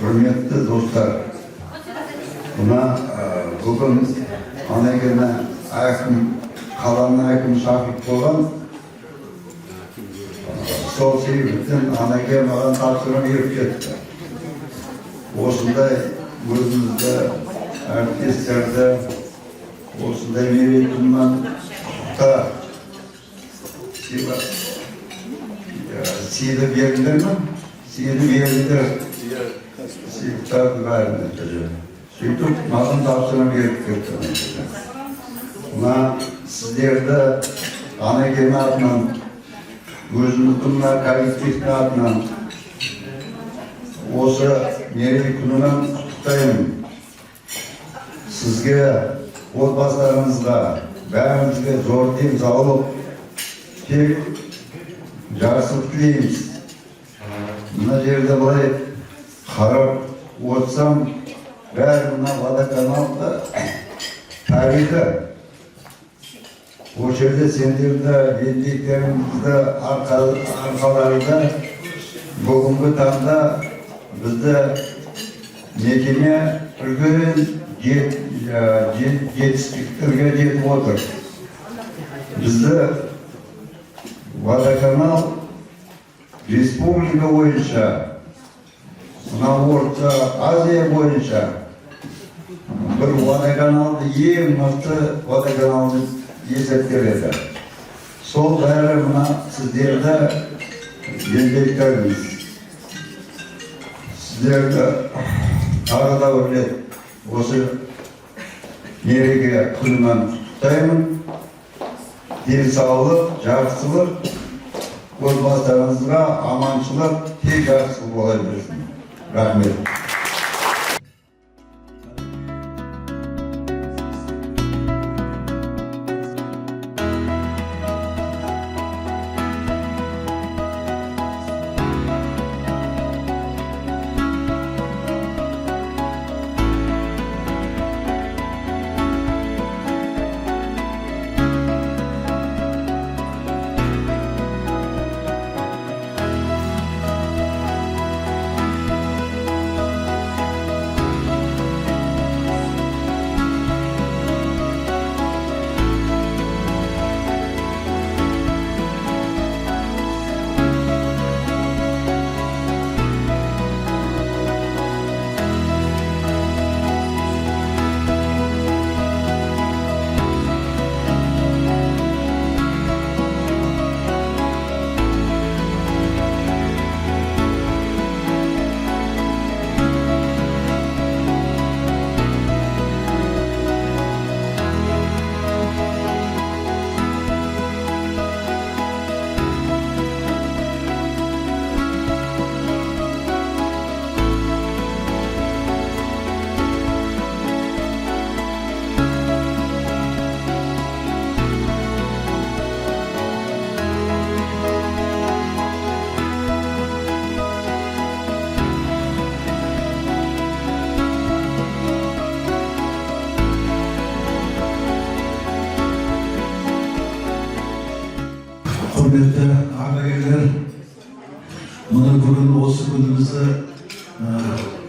Hürmetli dostlar, buna bugün anagene ayakım, kalanına ayakım şahit olan sol sebepten anage bana tavsiye verip gitti. Osunda gözümüzde, artistlerde, osunda mevcut da siyede verilir mi? Siyede verilir. Siyede verilir. Sütüp malın tavsiyonu verip gitti. Buna sizlerde ana gemi adından, gözümüzün kolektif adından olsa nereye kunulan tutayım. Sizge, odbazlarınızda, bärimizge zor deyimiz alıp, tek jarısılık dileyimiz. Buna yerde burayı qarab otsam, bäri buna Vadakanalda tarihte. O şerde sendirde, bildiklerimizde, arkalarında, bugünkü tanda bizde mekene ülkenin yetiştiklerine yetip otur. Bizde Vadakanal Respublika boyunca, Orta Azya boyunca bir Vadakanal'da en mıhtı Vadakanal'da есептереді. Сол бәрі мына сіздерді еңбектеріңіз. Сіздерді тағы да бір рет осы мереке күнімен құттықтаймын. Денсаулық, жақсылық, отбасыларыңызға аманшылық, тек жақсылық бола берсін. Рахмет. Hürmetli ardagirler, bugün осы күнімізді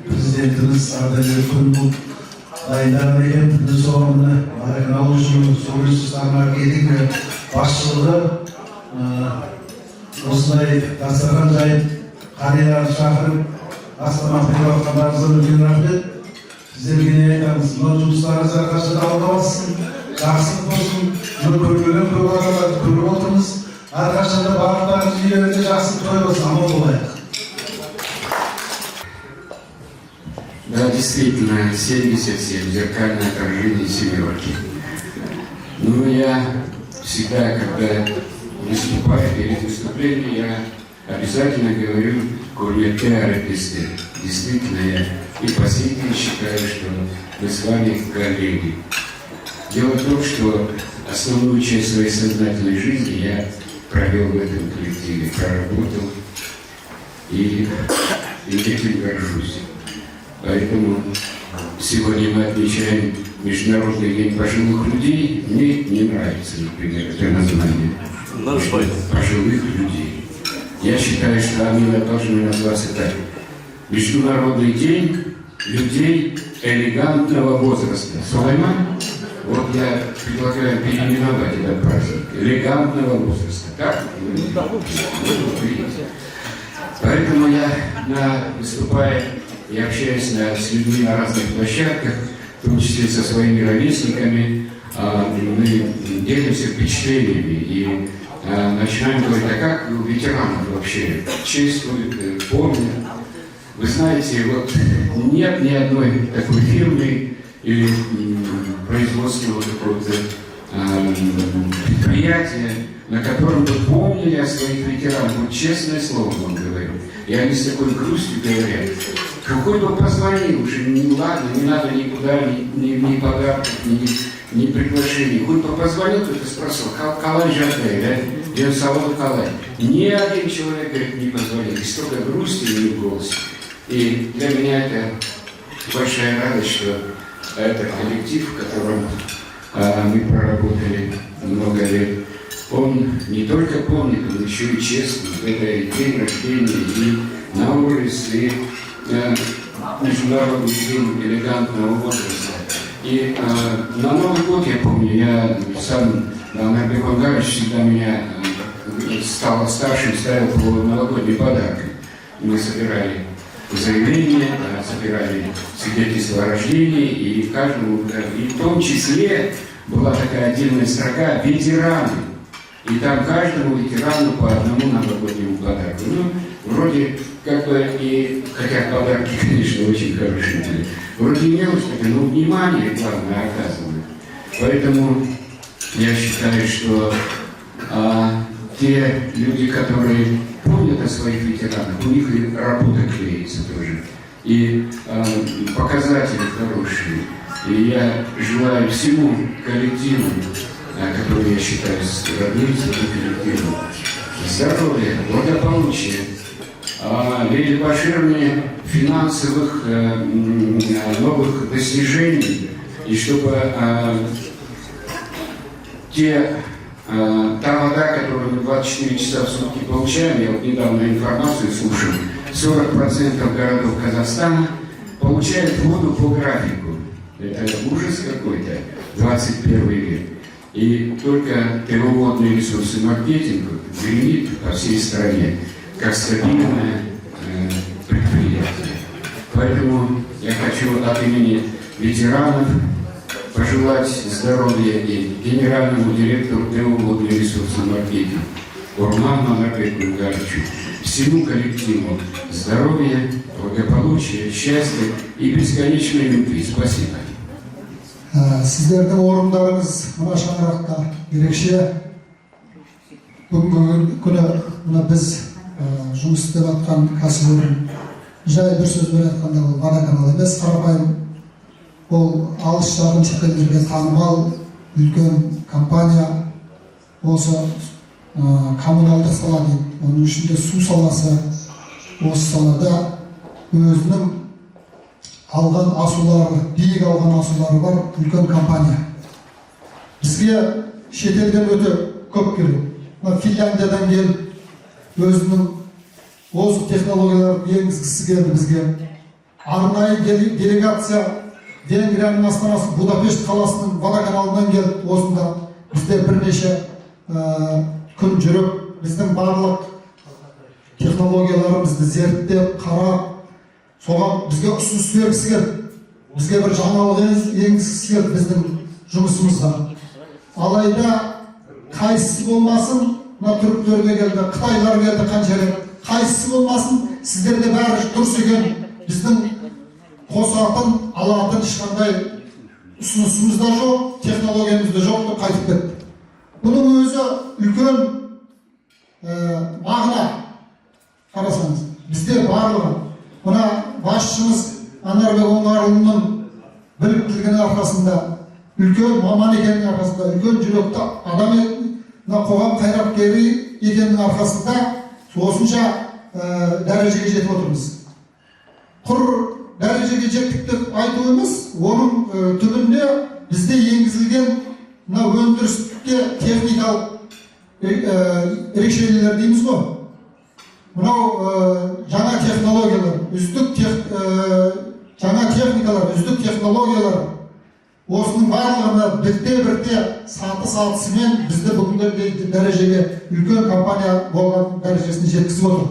президентimiz ардагер күнін дайындаған екен. Біз соған Vadakanal үшін соғыстарына келдік. Басшылығы осындай дастархан жайып, қарияларды шақырып, астана беріп жатқандарыңызға үлкен рахмет. Сіздерге не айтамыз? Мына жұмыстарыңыз әрқашан алға бассын, жақсылық болсын. Мұны көрмеген көп адамдарды көріп отырмыз. Arkadaşlar bağırlar, jilerinde жақсы той болсын, аман болайық. Да, действительно, 77, зеркальное отражение семерки. Ну, я всегда, когда выступаю перед выступлением, я обязательно говорю «Курметке араписты». Действительно, я и по сей день считаю, что мы с вами коллеги. Дело в том, что основную часть своей сознательной жизни я провел в этом коллективе, проработал и этим горжусь. Поэтому сегодня мы отмечаем Международный день пожилых людей. Мне не нравится, например, это название. Пожилых людей. Я считаю, что они должны назваться так. Международный день людей элегантного возраста. Сулайман, вот я предлагаю переименовать этот праздник. Элегантного возраста. Так? Поэтому я, выступая и общаясь с людьми на разных площадках, в том числе со своими ровесниками, мы делимся впечатлениями и начинаем говорить, а как у ветеранов вообще чествуют, помнят. Вы знаете, вот нет ни одной такой фирмы или производственного какого-то предприятия, на котором бы помнили о своих ветеранах. Вот честное слово вам говорю. И они с такой грустью говорят, какой бы позвонил уже, не ладно, не надо никуда, ни подарков, ни приглашений. Хоть бы позвонил, кто-то спросил, Калай Жадай, да? Я салон Калай. Ни один человек, говорит, не позвонил. И столько грусти в голосе. И для меня это большая радость, что это коллектив, в котором мы проработали много лет. Он не только помнит, он еще и честный. Это и день рождения, и Наурыз, и Международный день элегантного возраста. И на Новый год, я помню, я сам, Нарбек Вангарович всегда меня стал старшим, ставил по новогодним подаркам. Мы собирали заявления, собирали свидетельства о рождении, и каждому, и в том числе была такая отдельная строка «Ветераны». И там каждому ветерану по одному новогоднему подарку. Ну, вроде как бы и, хотя подарки, конечно, очень хорошие были, вроде мелочь, но внимание, главное, оказывают. Поэтому я считаю, что те люди, которые помнят о своих ветеранах, у них и работа клеится тоже. И показатели хорошие. И я желаю всему коллективу, который я считаю родным коллективом, здоровья, благополучия, Лейле Башировне финансовых новых достижений, и чтобы та вода, которую мы 24 часа в сутки получаем, я вот недавно информацию слушал, 40% городов Казахстана получают воду по графику. Это ужас какой-то, 21 век. И только тревоводные ресурсы маркетинга гремит по всей стране, как стабильное предприятие. Поэтому я хочу от имени ветеранов пожелать здоровья и генеральному директору тревоводных ресурсов маркетинга Урману Нарбеку Вангаровичу, всему коллективу здоровья, благополучия, счастья и бесконечной любви. Спасибо. Сіздердің орындарыңыз мына шаңырақта ерекше. Бүгінгі күні мына біз жұмыс істеп жатқан кәсіпорын жай бір сөзбен айтқанда ол водоканал емес, қарапайым. Ол алыс жақын шетелдерге танымал үлкен компания. Осы коммуналдық сала дейді. Оның ішінде су саласы, осы салада өзінің алған асулары, биік алған асулары бар үлкен компания. Бізге шетелден өте көп келеді. Финляндиядан келіп, өзінің озық технологияларын енгізгісі келді бізге. Арнайы делегация Венгрияның астанасы Будапешт қаласының водоканалынан келіп, осында бізде бірнеше күн жүріп, біздің барлық технологияларымызды зерттеп, қарап, соған бізге ұсыныс бергісі келді. Бізге бір жаңалық енгізгісі келді біздің жұмысымызға. Алайда қайсысы болмасын, мына түріктерге келді, қытайлар келді қанша рет. Қайсысы болмасын, сіздерде бәрі дұрыс екен. Біздің қосатын, алатын ешқандай ұсынысымыз да жоқ, технологиямыз да жоқ деп қайтып кетті. Бұның өзі үлкен мағына. Қарасаңыз, бізде барлығы мына басшымыз Анарбек Оңғарұлының біліктілігінің арқасында, үлкен маман екенінің арқасында, үлкен жүректі адам қоғам қайраткері екенінің арқасында осынша дәрежеге жетіп отырмыз. Құр дәрежеге жеттік деп айту емес, оның түбінде бізде енгізілген өндірістікке техникалық ерекшеліктер дейміз ғой. мынау жаңа технологиялар, жаңа техникалар, үздік технологиялар, осының барлығына бірте сатысымен бізді бүгінгі дәрежеге үлкен компания болған дәрежесіне жеткізіп отыр.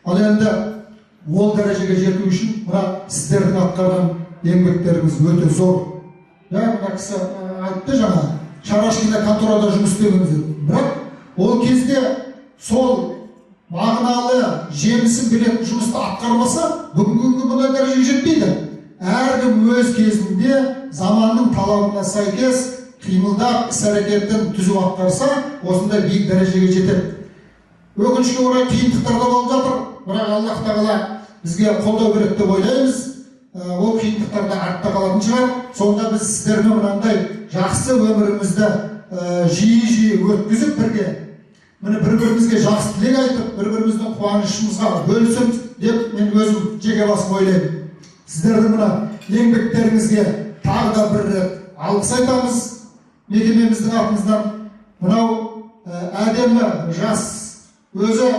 Ал енді ол дәрежеге жету үшін мына сіздердің атқарған еңбектеріңіз өте зор. Мына кісі айтты жаңа, Шарашкина конторада жұмыс істедіңіз. Бірақ ол кезде сол мағыналы жемісін беретін жұмысты атқармаса, бүгінгі бұндай дәрежеге жетпейді. Әркім өз кезінде заманның талабына сәйкес қимылдап іс-әрекетін түзу атқарса, осындай биік дәрежеге жетеді. Өкінішке орай қиындықтар да болып жатыр, бірақ Аллах тағала бізге қолдау береді деп ойлаймыз. Ол қиындықтар да артта қалатын шығар. Сонда біз сіздермен мынандай жақсы өмірімізді жиі өткізіп бірге, міне бір-бірімізге жақсы тілек айтып, бір-біріміздің қуанышымызға бөлісіп деп мен өзім жеке басым ойлаймын. Сіздердің мына еңбектеріңізге тағы да бір рет алғыс айтамыз. Мекемеміздің атымыздан мынау әдемі жас өзі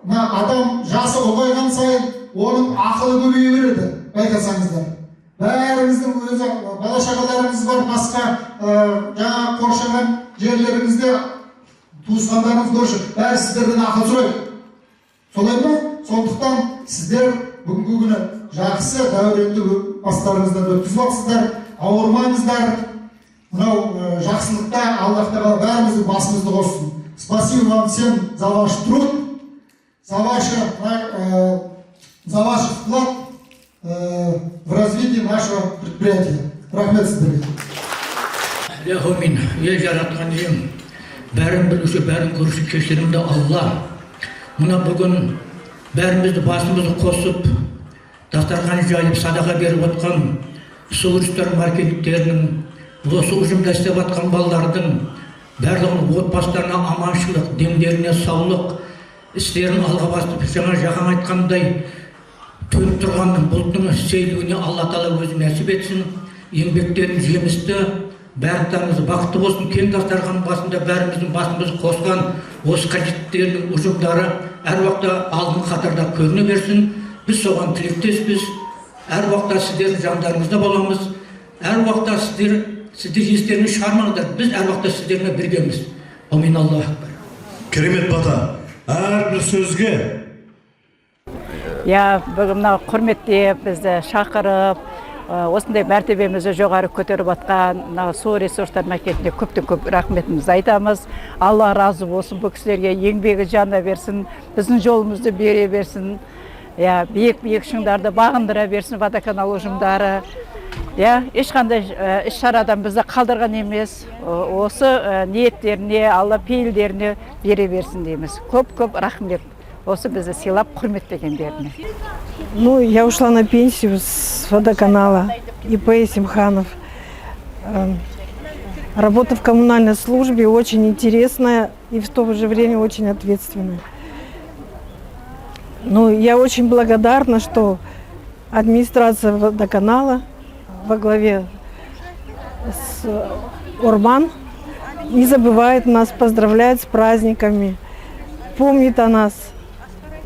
адам жасы ұлғайған сайын оның ақылы көбейе береді, байқасаңыздар. Бәріңіздің өзі бала-шағаларыңыз бар, басқа жаңа қоршаған жерлеріңізде туысқандарыңыз көрші, бәрі сіздерден ақыл сұрайды. Солай ма? Сондықтан сіздер бүгінгі күні жақсы дәуренді бастарыңыздан өткізіп алсыздар, ауырмаңыздар. Мынау жақсылықта Аллах тағала бәріміздің басымызды қоссын. Спасибо вам всем за ваш труд, за ваш вклад в развитие нашего предприятия. Рахмет сіздерге. Лехомин, ел жаратқан ием, бәрін білуші, бәрін көруші кешірімді Алла. Мына бүгін бәрімізді басымызды қосып, дастархан жайып, садаға беріп отқан сұлырыстар маркеттерінің, осы ұжымда істеп атқан балалардың барлығын отбасыларына аманшылық, демдеріне саулық, істерін алға басып, жаңа жақан айтқандай төніп тұрған бұлттың сейілуіне Алла Тағала өзі нәсіп етсін. Еңбектерін жемісті, барлықтарыңыз бақытты болсын. Кең дастархан басында бәріміздің басымызды қосқан осы қажеттерінің ұжымдары әр уақытта алдыңғы қатарда көріне берсін. Біз соған тілектеспіз. Әр уақытта сіздердің жандарыңызда боламыз. Әр уақытта сіздер естеріңіз шығармаңыздар. Біз әр уақытта сіздермен біргеміз. Амин. Аллаху акбар. Керемет бата. Әрбір сөзге бүгін мынау құрметтеп бізді шақырып, осындай мәртебемізді жоғары көтеріп атқан су ресурстар маркетіне көп рахметімізді айтамыз. Алла разы болсын, бұл кісілерге еңбегі жана берсін, біздің жолымызды бере берсін. Биік шыңдарды бағындыра берсін водоканал ұжымдары. Ешқандай іс-шарадан бізді қалдырған емес. Осы ниеттеріне, Алла пейілдеріне бере берсін дейміз. Көп рахмет. Осы бізді сыйлап құрметтегендеріне. Я ушла на пенсию с водоканала ИП Семханов. Работа в коммунальной службе очень интересная и в то же время очень ответственная. Я очень благодарна, что администрация водоканала во главе с Урман не забывает нас, поздравляет с праздниками, помнит о нас.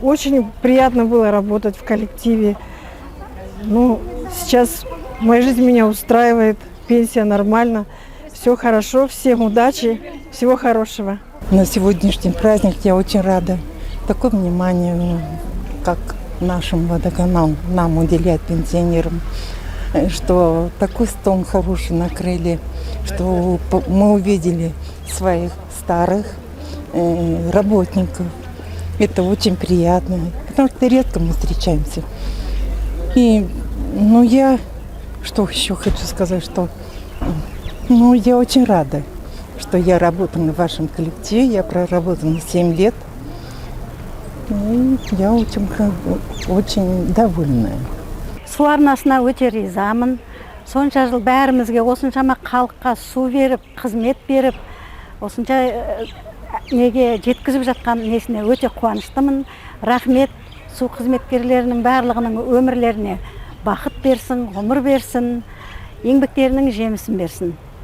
Очень приятно было работать в коллективе. Сейчас моя жизнь меня устраивает, пенсия нормально, все хорошо, всем удачи, всего хорошего. На сегодняшний праздник я очень рада. Такое внимание, как нашим водоканалом нам уделяет пенсионерам, что такой стол хороший накрыли, что мы увидели своих старых работников. Это очень приятно, потому что редко мы встречаемся. И, я, что еще хочу сказать, что, я очень рада, что я работаю в вашем коллективе, я проработала 7 лет. И я очень довольна. Суларнасына өте ризамын. Сонша жыл бәрімізге осыншама халыққа су беріп, қызмет беріп, осынша неге жеткізіп жатқан несіне өте қуаныштымын. Рахмет су қызметкерлерінің барлығының өмірлеріне бақыт берсін, ғұмыр берсін, еңбектерінің жемісін берсін.